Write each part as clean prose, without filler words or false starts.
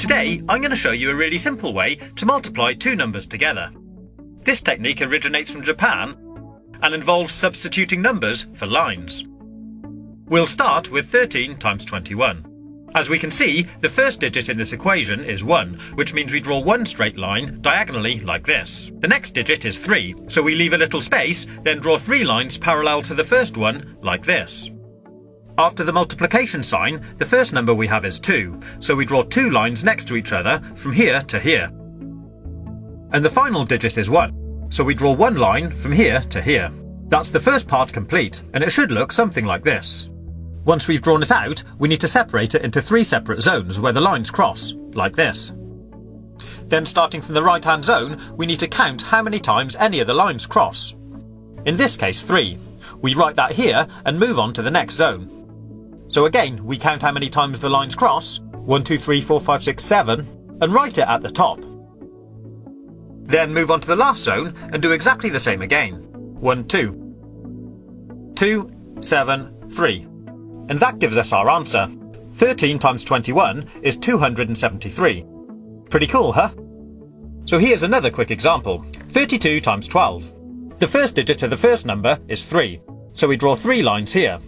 Today, I'm going to show you a really simple way to multiply two numbers together. This technique originates from Japan and involves substituting numbers for lines. We'll start with 13 times 21. As we can see, the first digit in this equation is 1, which means we draw one straight line diagonally like this. The next digit is 3, so we leave a little space, then draw 3 lines parallel to the first one like this. After the multiplication sign, the first number we have is 2, so we draw 2 lines next to each other from here to here. And the final digit is 1, so we draw 1 line from here to here. That's the first part complete, and it should look something like this. Once we've drawn it out, we need to separate it into 3 separate zones where the lines cross, like this. Then starting from the right-hand zone, we need to count how many times any of the lines cross. In this case 3. We write that here and move on to the next zone. So again, we count how many times the lines cross, 1, 2, 3, 4, 5, 6, 7, and write it at the top. Then move on to the last zone and do exactly the same again. 1, 2. 2, 7, 3. And that gives us our answer. 13 times 21 is 273. Pretty cool, huh? So here's another quick example. 32 times 12. The first digit of the first number is 3, so we draw 3 lines here.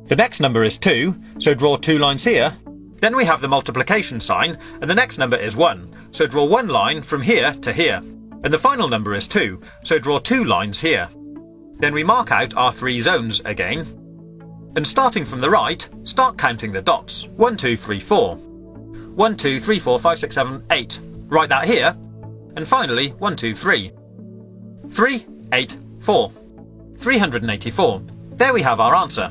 The next number is 2, so draw 2 lines here. Then we have the multiplication sign, and the next number is 1, so draw 1 line from here to here. And the final number is 2, so draw 2 lines here. Then we mark out our 3 zones again. And starting from the right, start counting the dots. 1, 2, 3, 4. 1, 2, 3, 4, 5, 6, 7, 8. Write that here. And finally, 1, 2, 3. 3, 8, 4. 384. There we have our answer.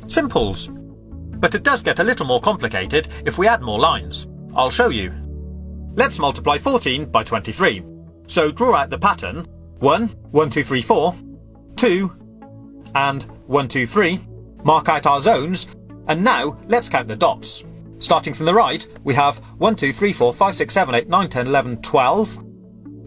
Simples. But it does get a little more complicated if we add more lines. I'll show you. Let's multiply 14 by 23. So draw out the pattern. 1, 1, 2, 3, 4. 2, and 1, 2, 3. Mark out our zones, and now let's count the dots. Starting from the right, we have 1, 2, 3, 4, 5, 6, 7, 8, 9, 10, 11, 12.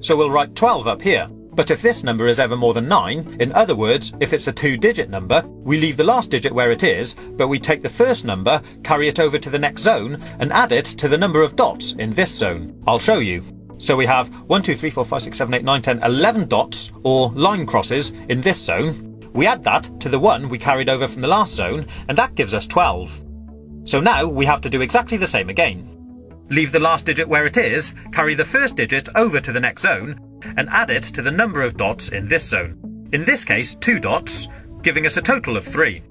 So we'll write 12 up here. But if this number is ever more than 9, in other words, if it's a 2-digit number, we leave the last digit where it is, but we take the first number, carry it over to the next zone, and add it to the number of dots in this zone. I'll show you. So we have 1, 2, 3, 4, 5, 6, 7, 8, 9, 10, 11 dots, or line crosses, in this zone. We add that to the 1 we carried over from the last zone, and that gives us 12. So now we have to do exactly the same again. Leave the last digit where it is, carry the first digit over to the next zone, and add it to the number of dots in this zone. In this case, 2 dots, giving us a total of 3.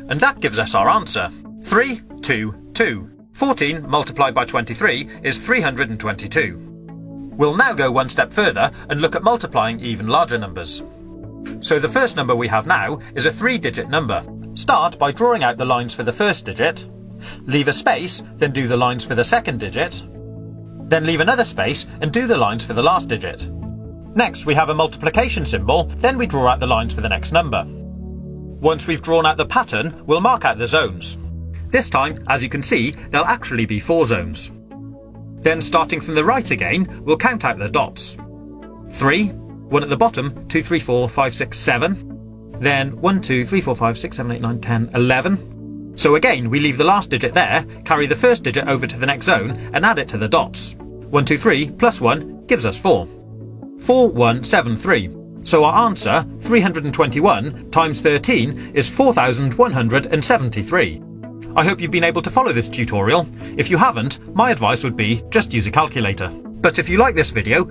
And that gives us our answer. 3, 2, 2. 14 multiplied by 23 is 322. We'll now go one step further and look at multiplying even larger numbers. So the first number we have now is a 3-digit number. Start by drawing out the lines for the first digit, leave a space, then do the lines for the second digit, then leave another space and do the lines for the last digit. Next we have a multiplication symbol, then we draw out the lines for the next number. Once we've drawn out the pattern, we'll mark out the zones. This time, as you can see, there'll actually be 4 zones. Then starting from the right again, we'll count out the dots. 3, 1 at the bottom, 2, 3, 4, 5, 6, 7. Then 1, 2, 3, 4, 5, 6, 7, 8, 9, 10, 11. So again, we leave the last digit there, carry the first digit over to the next zone, and add it to the dots. 1, 2, 3 plus 1 gives us 4. 4, 1, 7, 3. So our answer, 321 times 13, is 4,173. I hope you've been able to follow this tutorial. If you haven't, my advice would be just use a calculator. But if you like this video,